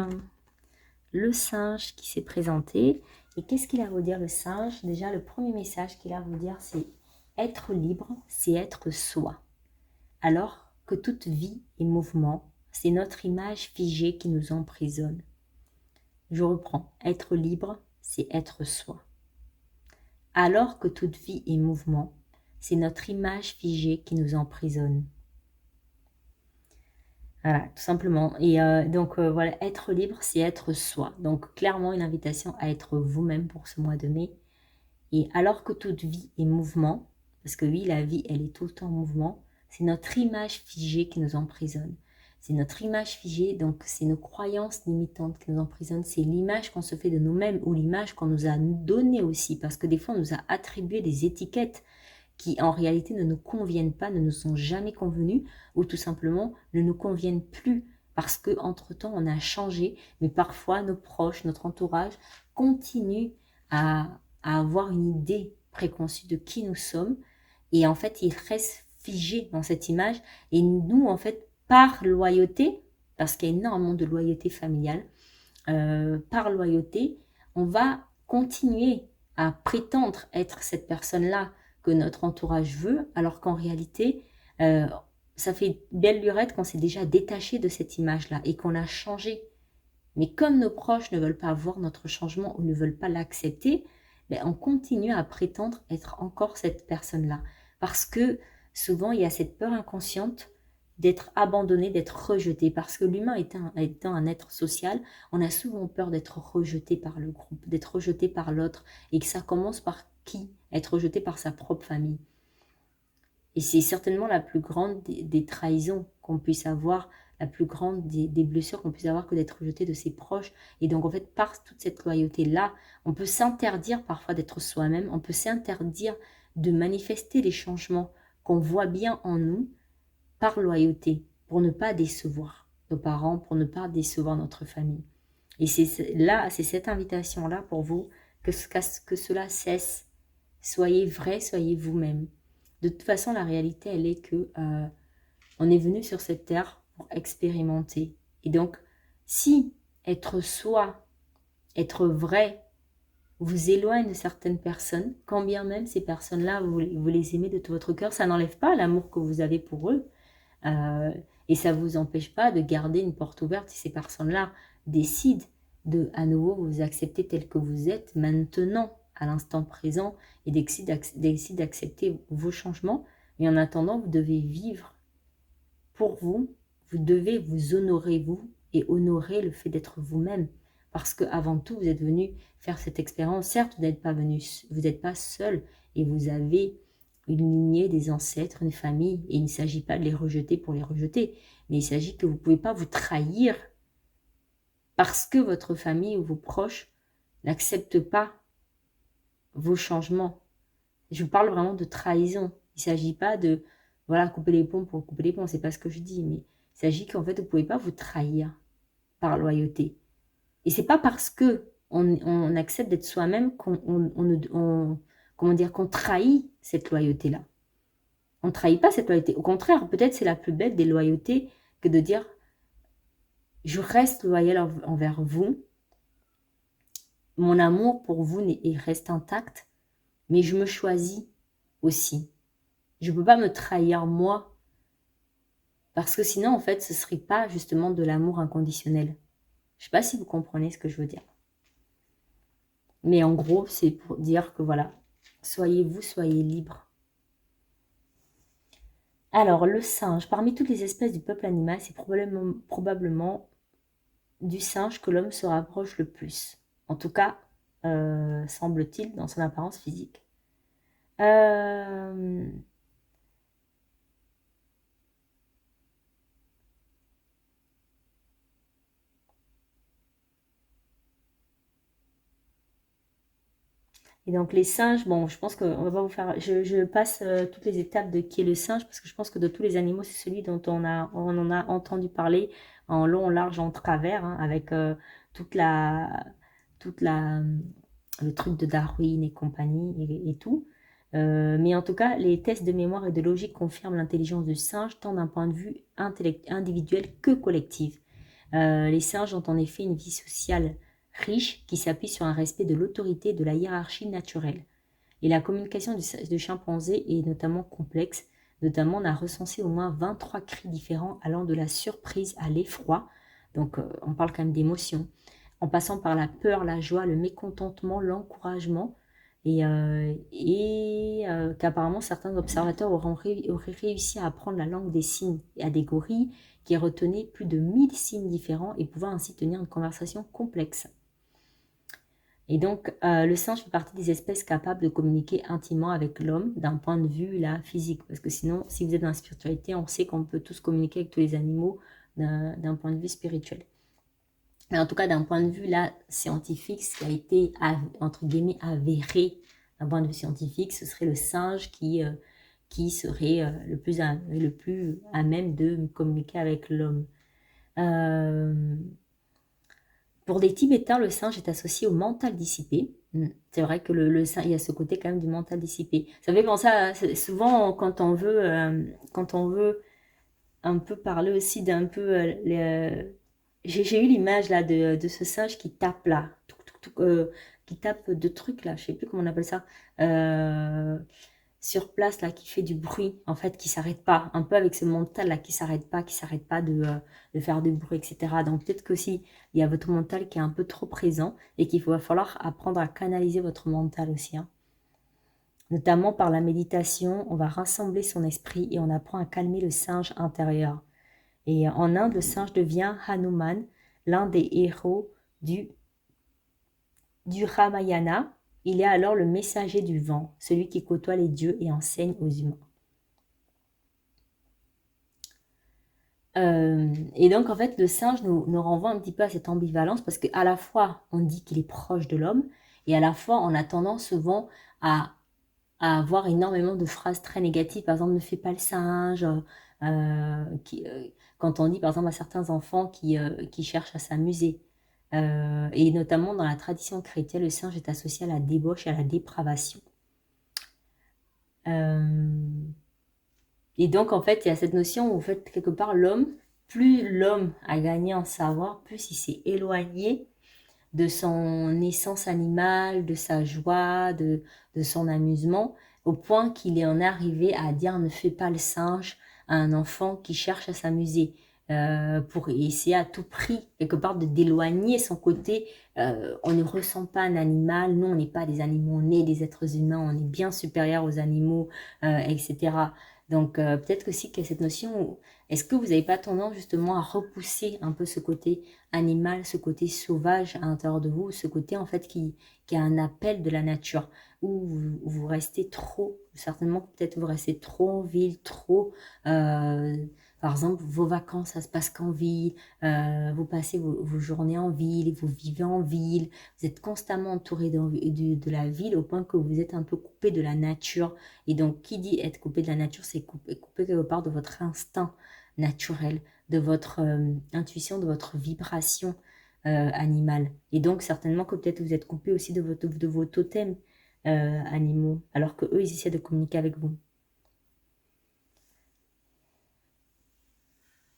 Le singe qui s'est présenté. Et qu'est-ce qu'il a à vous dire, le singe? Déjà, le premier message qu'il a à vous dire, c'est être libre, c'est être soi. Alors que toute vie et mouvement, c'est notre image figée qui nous emprisonne. Je reprends. Être libre, c'est être soi. Alors que toute vie et mouvement, c'est notre image figée qui nous emprisonne. Voilà, tout simplement. Et donc, voilà, être libre, c'est être soi. Donc, clairement, une invitation à être vous-même pour ce mois de mai. Et alors que toute vie est mouvement, parce que oui, la vie, elle est tout le temps en mouvement, c'est notre image figée qui nous emprisonne. c'est notre image figée, donc c'est nos croyances limitantes qui nous emprisonnent, c'est l'image qu'on se fait de nous-mêmes ou l'image qu'on nous a donnée aussi, parce que des fois on nous a attribué des étiquettes qui en réalité ne nous conviennent pas, ne nous sont jamais convenues, ou tout simplement ne nous conviennent plus, parce que entre-temps on a changé, mais parfois nos proches, notre entourage continuent à avoir une idée préconçue de qui nous sommes, et en fait ils restent figés dans cette image, et nous en fait par loyauté, parce qu'il y a énormément de loyauté familiale, par loyauté, on va continuer à prétendre être cette personne-là que notre entourage veut, alors qu'en réalité, ça fait belle lurette qu'on s'est déjà détaché de cette image-là et qu'on a changé. Mais comme nos proches ne veulent pas voir notre changement ou ne veulent pas l'accepter, ben on continue à prétendre être encore cette personne-là. Parce que souvent, il y a cette peur inconsciente d'être abandonné, d'être rejeté. Parce que l'humain étant un être social, on a souvent peur d'être rejeté par le groupe, d'être rejeté par l'autre. Et que ça commence par qui? Être rejeté par sa propre famille. Et c'est certainement la plus grande des trahisons qu'on puisse avoir, la plus grande des blessures qu'on puisse avoir que d'être rejeté de ses proches. Et donc, en fait, par toute cette loyauté-là, on peut s'interdire parfois d'être soi-même, on peut s'interdire de manifester les changements qu'on voit bien en nous par loyauté, pour ne pas décevoir nos parents, pour ne pas décevoir notre famille. Et c'est là, c'est cette invitation-là pour vous, que cela cesse. Soyez vrai, soyez vous-même. De toute façon, la réalité, elle est que on est venu sur cette terre pour expérimenter. Et donc, si être soi, être vrai, vous éloigne de certaines personnes, quand bien même ces personnes-là, vous les aimez de tout votre cœur, ça n'enlève pas l'amour que vous avez pour eux. Et ça ne vous empêche pas de garder une porte ouverte si ces personnes-là décident de à nouveau vous accepter tel que vous êtes maintenant, à l'instant présent, et décident d'accepter vos changements. Mais en attendant, vous devez vivre pour vous, vous devez vous honorer vous et honorer le fait d'être vous-même. Parce qu'avant tout, vous êtes venu faire cette expérience. Certes, vous n'êtes pas venu, vous n'êtes pas seul et vous avez une lignée, des ancêtres, une famille, et il ne s'agit pas de les rejeter pour les rejeter, mais il s'agit que vous ne pouvez pas vous trahir parce que votre famille ou vos proches n'acceptent pas vos changements. Je vous parle vraiment de trahison. Il ne s'agit pas de voilà, couper les ponts pour couper les ponts, c'est pas ce que je dis, mais il s'agit qu'en fait, vous ne pouvez pas vous trahir par loyauté. Et c'est pas parce que on accepte d'être soi-même comment dire, qu'on trahit cette loyauté-là. On ne trahit pas cette loyauté. Au contraire, peut-être c'est la plus belle des loyautés que de dire je reste loyal envers vous, mon amour pour vous reste intact, mais je me choisis aussi. Je ne peux pas me trahir moi, parce que sinon, en fait, ce ne serait pas justement de l'amour inconditionnel. Je ne sais pas si vous comprenez ce que je veux dire. Mais en gros, c'est pour dire que voilà, soyez vous, soyez libre. Alors, le singe, parmi toutes les espèces du peuple animal, c'est probablement du singe que l'homme se rapproche le plus. En tout cas, semble-t-il, dans son apparence physique. Et donc les singes, bon, je pense qu'on va pas vous faire... Je passe toutes les étapes de qui est le singe, parce que je pense que de tous les animaux, c'est celui dont on en a entendu parler en long, en large, en travers, hein, avec toute la, le truc de Darwin et compagnie et tout. Mais en tout cas, les tests de mémoire et de logique confirment l'intelligence du singe, tant d'un point de vue individuel que collectif. Les singes ont en effet une vie sociale riche qui s'appuie sur un respect de l'autorité et de la hiérarchie naturelle. Et la communication du chimpanzé est notamment complexe. Notamment, on a recensé au moins 23 cris différents allant de la surprise à l'effroi. Donc, on parle quand même d'émotions. En passant par la peur, la joie, le mécontentement, l'encouragement. Et qu'apparemment, certains observateurs auraient réussi à apprendre la langue des signes à des gorilles qui retenaient plus de 1000 signes différents et pouvaient ainsi tenir une conversation complexe. Et donc, le singe fait partie des espèces capables de communiquer intimement avec l'homme d'un point de vue là, physique. Parce que sinon, si vous êtes dans la spiritualité, on sait qu'on peut tous communiquer avec tous les animaux d'un point de vue spirituel. Mais en tout cas, d'un point de vue là, scientifique, ce qui a été, entre guillemets, avéré d'un point de vue scientifique, ce serait le singe qui serait le plus à même de communiquer avec l'homme. Pour les Tibétains, le singe est associé au mental dissipé. C'est vrai que le singe, il y a ce côté quand même du mental dissipé. Ça fait penser à, souvent quand on veut un peu parler aussi d'un peu j'ai eu l'image là de ce singe qui tape là, qui tape de trucs là, je sais plus comment on appelle ça, sur place là, qui fait du bruit, en fait, qui s'arrête pas, un peu avec ce mental là, qui s'arrête pas de faire du bruit, etc. Donc peut-être que si il y a votre mental qui est un peu trop présent et qu'il va falloir apprendre à canaliser votre mental aussi, hein. Notamment par la méditation, on va rassembler son esprit et on apprend à calmer le singe intérieur. Et en Inde, le singe devient Hanuman, l'un des héros du Ramayana. Il est alors le messager du vent, celui qui côtoie les dieux et enseigne aux humains. Et donc, en fait, le singe nous renvoie un petit peu à cette ambivalence parce qu'à la fois, on dit qu'il est proche de l'homme et à la fois, on a tendance souvent à avoir énormément de phrases très négatives. Par exemple, ne fais pas le singe. Quand on dit, par exemple, à certains enfants qui cherchent à s'amuser. Et notamment dans la tradition chrétienne, le singe est associé à la débauche et à la dépravation. Et donc, en fait, il y a cette notion où, en fait, quelque part, plus l'homme a gagné en savoir, plus il s'est éloigné de son essence animale, de sa joie, de son amusement, au point qu'il en est arrivé à dire ne fais pas le singe à un enfant qui cherche à s'amuser, pour essayer à tout prix, quelque part, de d'éloigner son côté. On ne ressent pas un animal, nous on n'est pas des animaux, on est des êtres humains, on est bien supérieurs aux animaux, etc. Donc peut-être que si qu'il y a cette notion, est-ce que vous n'avez pas tendance justement à repousser un peu ce côté animal, ce côté sauvage à l'intérieur de vous, ce côté en fait qui a un appel de la nature, où vous restez trop, certainement peut-être vous restez trop en ville, trop, par exemple vos vacances ça se passe qu'en ville, vous passez vos journées en ville, vous vivez en ville, vous êtes constamment entouré de la ville au point que vous êtes un peu coupé de la nature. Et donc qui dit être coupé de la nature, c'est coupé quelque part de votre instinct naturel, de votre intuition, de votre vibration animale. Et donc, certainement que peut-être vous êtes coupé aussi de vos totems animaux, alors que eux ils essaient de communiquer avec vous.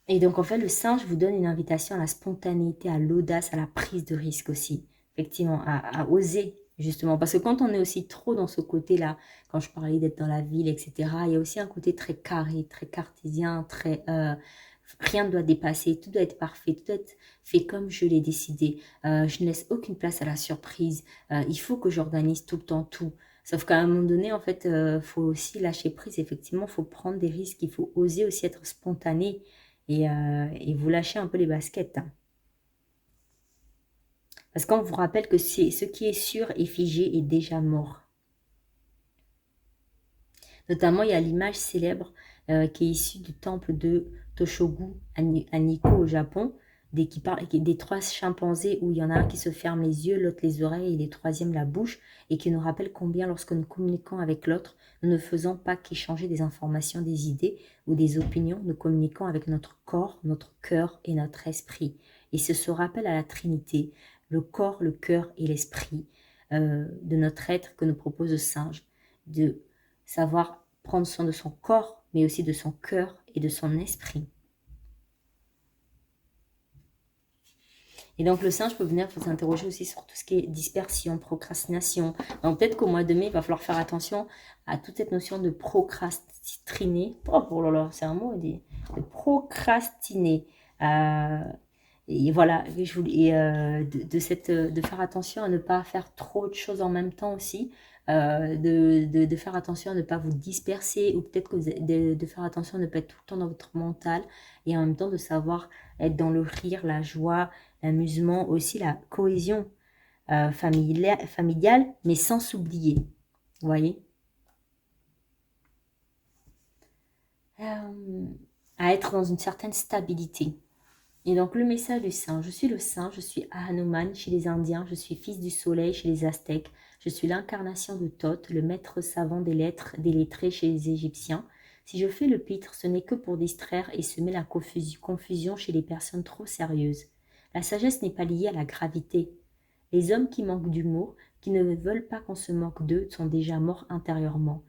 Et donc, en fait, le singe vous donne une invitation à la spontanéité, à l'audace, à la prise de risque aussi. Effectivement, à oser, justement. Parce que quand on est aussi trop dans ce côté-là, quand je parlais d'être dans la ville, etc., il y a aussi un côté très carré, très cartésien, très... rien ne doit dépasser, tout doit être parfait, tout doit être fait comme je l'ai décidé. Je ne laisse aucune place à la surprise. Il faut que j'organise tout le temps tout. Sauf qu'à un moment donné, en fait, faut aussi lâcher prise. Effectivement, il faut prendre des risques. Il faut oser aussi être spontané et vous lâchez un peu les baskets, hein. Parce qu'on vous rappelle que ce qui est sûr et figé est déjà mort. Notamment, il y a l'image célèbre qui est issue du temple de Toshogu à Nikko au Japon, des trois chimpanzés où il y en a un qui se ferme les yeux, l'autre les oreilles et les troisièmes la bouche, et qui nous rappelle combien lorsque nous communiquons avec l'autre, nous ne faisons pas qu'échanger des informations, des idées ou des opinions, nous communiquons avec notre corps, notre cœur et notre esprit. Et ce rappel à la Trinité, le corps, le cœur et l'esprit de notre être que nous propose le singe, de savoir prendre soin de son corps, mais aussi de son cœur et de son esprit. Et donc le singe peut venir vous interroger aussi sur tout ce qui est dispersion, procrastination. Donc peut-être qu'au mois de mai, il va falloir faire attention à toute cette notion de procrastiner. Oh là là, c'est un mot, de procrastiner. Et voilà, de faire attention à ne pas faire trop de choses en même temps aussi, de faire attention à ne pas vous disperser, ou peut-être que de faire attention à ne pas être tout le temps dans votre mental, et en même temps de savoir être dans le rire, la joie, l'amusement, aussi la cohésion familiale, mais sans s'oublier. Vous voyez, à être dans une certaine stabilité. Et donc le message du saint, je suis le saint, je suis Hanuman chez les Indiens, je suis fils du soleil chez les Aztèques, je suis l'incarnation de Thoth, le maître savant des lettres, des lettrés chez les Égyptiens. Si je fais le pitre, ce n'est que pour distraire et semer la confusion chez les personnes trop sérieuses. La sagesse n'est pas liée à la gravité. Les hommes qui manquent d'humour, qui ne veulent pas qu'on se moque d'eux, sont déjà morts intérieurement.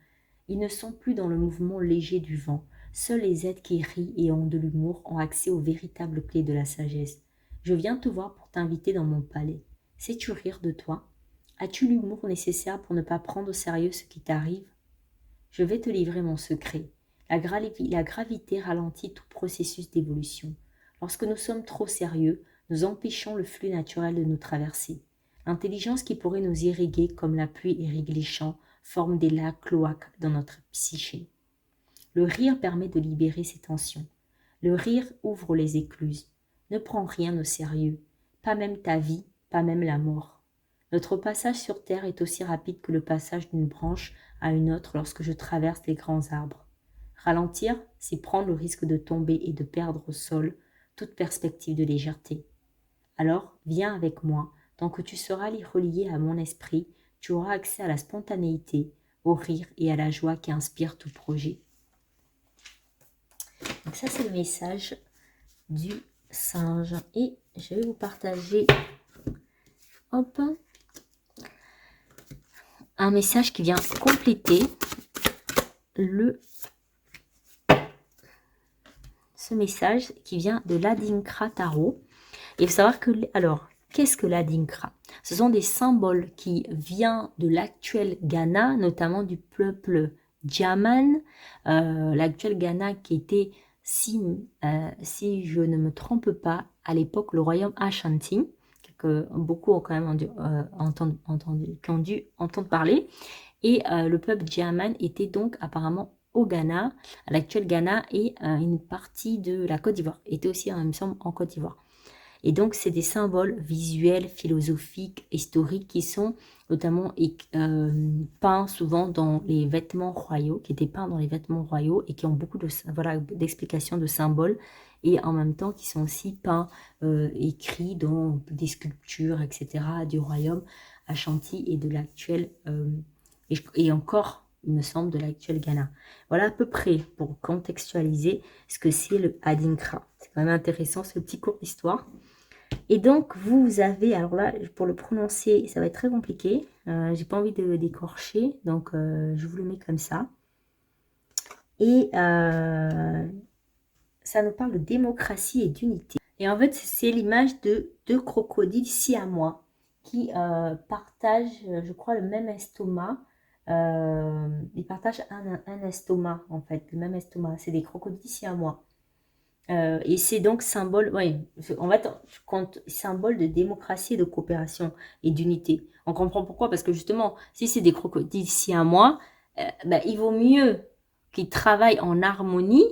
Ils ne sont plus dans le mouvement léger du vent. Seuls les êtres qui rient et ont de l'humour ont accès aux véritables clés de la sagesse. Je viens te voir pour t'inviter dans mon palais. Sais-tu rire de toi? As-tu l'humour nécessaire pour ne pas prendre au sérieux ce qui t'arrive? Je vais te livrer mon secret. La gravité ralentit tout processus d'évolution. Lorsque nous sommes trop sérieux, nous empêchons le flux naturel de nous traverser. L'intelligence qui pourrait nous irriguer comme la pluie irrigue les champs forme des lacs cloaques dans notre psyché. Le rire permet de libérer ces tensions. Le rire ouvre les écluses. Ne prends rien au sérieux, pas même ta vie, pas même la mort. Notre passage sur terre est aussi rapide que le passage d'une branche à une autre lorsque je traverse les grands arbres. Ralentir, c'est prendre le risque de tomber et de perdre au sol toute perspective de légèreté. Alors, viens avec moi, tant que tu seras relié à mon esprit, tu auras accès à la spontanéité, au rire et à la joie qui inspire tout projet. Donc ça, c'est le message du singe. Et je vais vous partager un message qui vient compléter ce message qui vient de l'Adinkra Tarot. Et il faut savoir que, alors, qu'est-ce que l'Adinkra? Ce sont des symboles qui viennent de l'actuel Ghana, notamment du peuple Djaman. L'actuel Ghana qui était, si je ne me trompe pas, à l'époque le royaume Ashanti, que beaucoup ont quand même dû entendre parler. Et le peuple Djaman était donc apparemment au Ghana, à l'actuel Ghana, et une partie de la Côte d'Ivoire était aussi, il me semble, en Côte d'Ivoire. Et donc, c'est des symboles visuels, philosophiques, historiques qui sont notamment peints souvent dans les vêtements royaux, qui étaient peints dans les vêtements royaux et qui ont beaucoup d'explications de symboles et en même temps qui sont aussi peints, écrits dans des sculptures, etc. du royaume Ashanti et de l'actuel, et encore, il me semble, de l'actuel Ghana. Voilà à peu près pour contextualiser ce que c'est le Adinkra. C'est quand même intéressant ce petit cours d'histoire. Et donc, vous avez, alors là, pour le prononcer, ça va être très compliqué. J'ai pas envie de d'écorcher, donc je vous le mets comme ça. Et ça nous parle de démocratie et d'unité. Et en fait, c'est l'image de deux crocodiles siamois qui partagent, je crois, le même estomac. Ils partagent un estomac, en fait, le même estomac. C'est des crocodiles siamois. Et c'est donc symbole, ouais, en fait, symbole de démocratie et de coopération et d'unité. On comprend pourquoi, parce que justement, si c'est des crocodiles siamois, il vaut mieux qu'ils travaillent en harmonie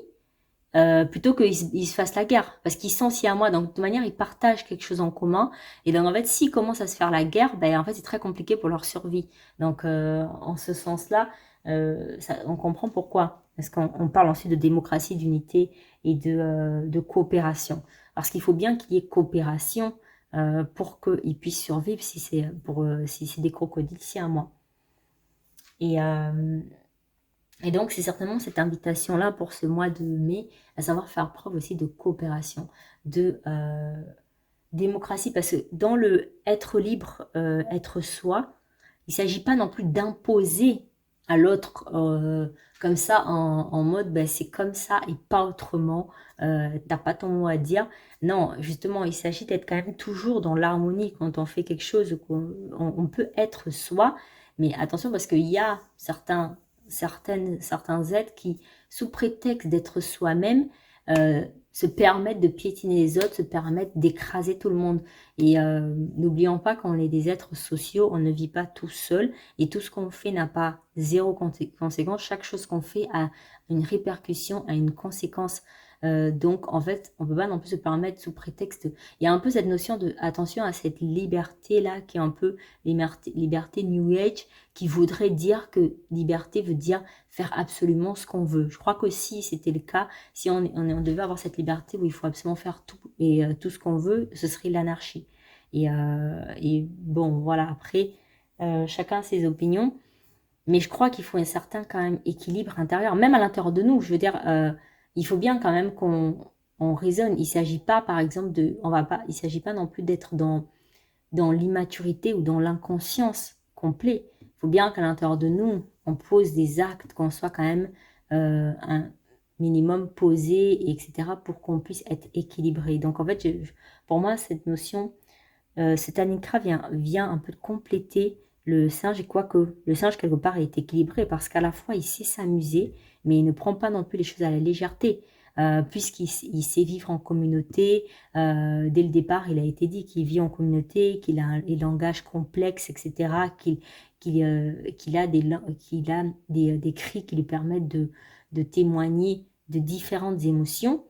plutôt qu'ils se fassent la guerre, parce qu'ils sont siamois, donc de toute manière, ils partagent quelque chose en commun. Et donc, en fait, s'ils commencent à se faire la guerre, en fait, c'est très compliqué pour leur survie. Donc, en ce sens-là, on comprend pourquoi. Parce qu'on parle ensuite de démocratie, d'unité et de coopération. Parce qu'il faut bien qu'il y ait coopération pour qu'ils puissent survivre si c'est des crocodiles siamois. Et donc, c'est certainement cette invitation-là pour ce mois de mai, à savoir faire preuve aussi de coopération, de démocratie, parce que dans le être libre, être soi, il ne s'agit pas non plus d'imposer à l'autre comme ça, en mode c'est comme ça et pas autrement, t'as pas ton mot à dire. Non, justement, il s'agit d'être quand même toujours dans l'harmonie quand on fait quelque chose, on peut être soi, mais attention parce qu'il y a certains êtres qui, sous prétexte d'être soi-même, se permettent de piétiner les autres, se permettent d'écraser tout le monde. Et n'oublions pas qu'on est des êtres sociaux, on ne vit pas tout seul et tout ce qu'on fait n'a pas zéro conséquence. Chaque chose qu'on fait a une répercussion, a une conséquence Donc, en fait, on ne peut pas non plus se permettre sous prétexte... Il y a un peu cette notion de, attention à cette liberté-là, qui est un peu liberté New Age, qui voudrait dire que liberté veut dire faire absolument ce qu'on veut. Je crois que si c'était le cas, si on devait avoir cette liberté où il faut absolument faire tout et tout ce qu'on veut, ce serait l'anarchie. Et bon, voilà, après, chacun ses opinions. Mais je crois qu'il faut un certain quand même équilibre intérieur, même à l'intérieur de nous. Je veux dire, il faut bien quand même qu'on raisonne. Il s'agit pas, par exemple, il s'agit pas non plus d'être dans l'immaturité ou dans l'inconscience complète. Il faut bien qu'à l'intérieur de nous, on pose des actes, qu'on soit quand même un minimum posé, etc., pour qu'on puisse être équilibré. Donc en fait, pour moi, cette notion, cet anikra vient un peu compléter le singe, et quoique le singe, quelque part, est équilibré, parce qu'à la fois, il sait s'amuser, mais il ne prend pas non plus les choses à la légèreté. Puisqu'il sait vivre en communauté. Dès le départ, il a été dit qu'il vit en communauté, qu'il a un langage complexe, etc., qu'il a des cris qui lui permettent de témoigner de différentes émotions.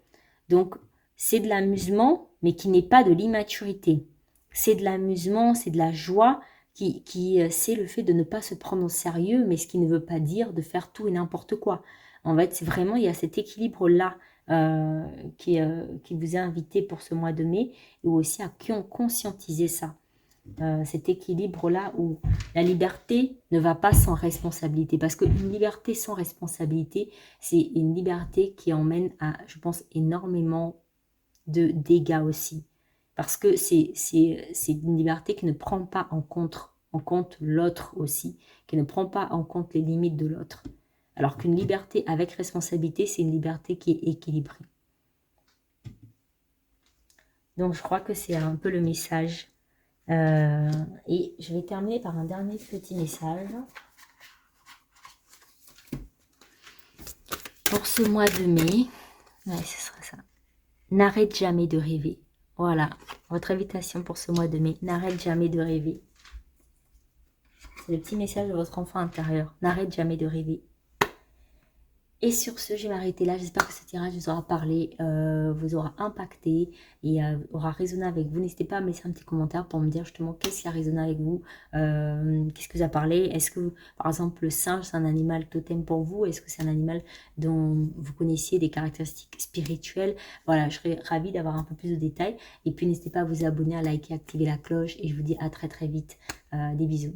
Donc, c'est de l'amusement, mais qui n'est pas de l'immaturité. C'est de l'amusement, c'est de la joie, c'est le fait de ne pas se prendre au sérieux, mais ce qui ne veut pas dire de faire tout et n'importe quoi. En fait, c'est vraiment, il y a cet équilibre-là qui vous est invité pour ce mois de mai, et aussi à qui ont conscientisé ça. Cet équilibre-là où la liberté ne va pas sans responsabilité. Parce qu'une liberté sans responsabilité, c'est une liberté qui emmène à, je pense, énormément de dégâts aussi. Parce que c'est une liberté qui ne prend pas en compte l'autre aussi, qui ne prend pas en compte les limites de l'autre. Alors qu'une liberté avec responsabilité, c'est une liberté qui est équilibrée. Donc je crois que c'est un peu le message. Et je vais terminer par un dernier petit message. Pour ce mois de mai, ouais, ce sera ça. N'arrête jamais de rêver. Voilà, votre invitation pour ce mois de mai. N'arrête jamais de rêver. C'est le petit message de votre enfant intérieur. N'arrête jamais de rêver. Et sur ce, je vais m'arrêter là. J'espère que ce tirage vous aura parlé, vous aura impacté et aura résonné avec vous. N'hésitez pas à me laisser un petit commentaire pour me dire justement qu'est-ce qui a résonné avec vous, qu'est-ce que vous a parlé. Est-ce que, par exemple, le singe, c'est un animal totem pour vous? Est-ce que c'est un animal dont vous connaissiez des caractéristiques spirituelles? Voilà, je serais ravie d'avoir un peu plus de détails. Et puis, n'hésitez pas à vous abonner, à liker, à activer la cloche. Et je vous dis à très très vite. Des bisous.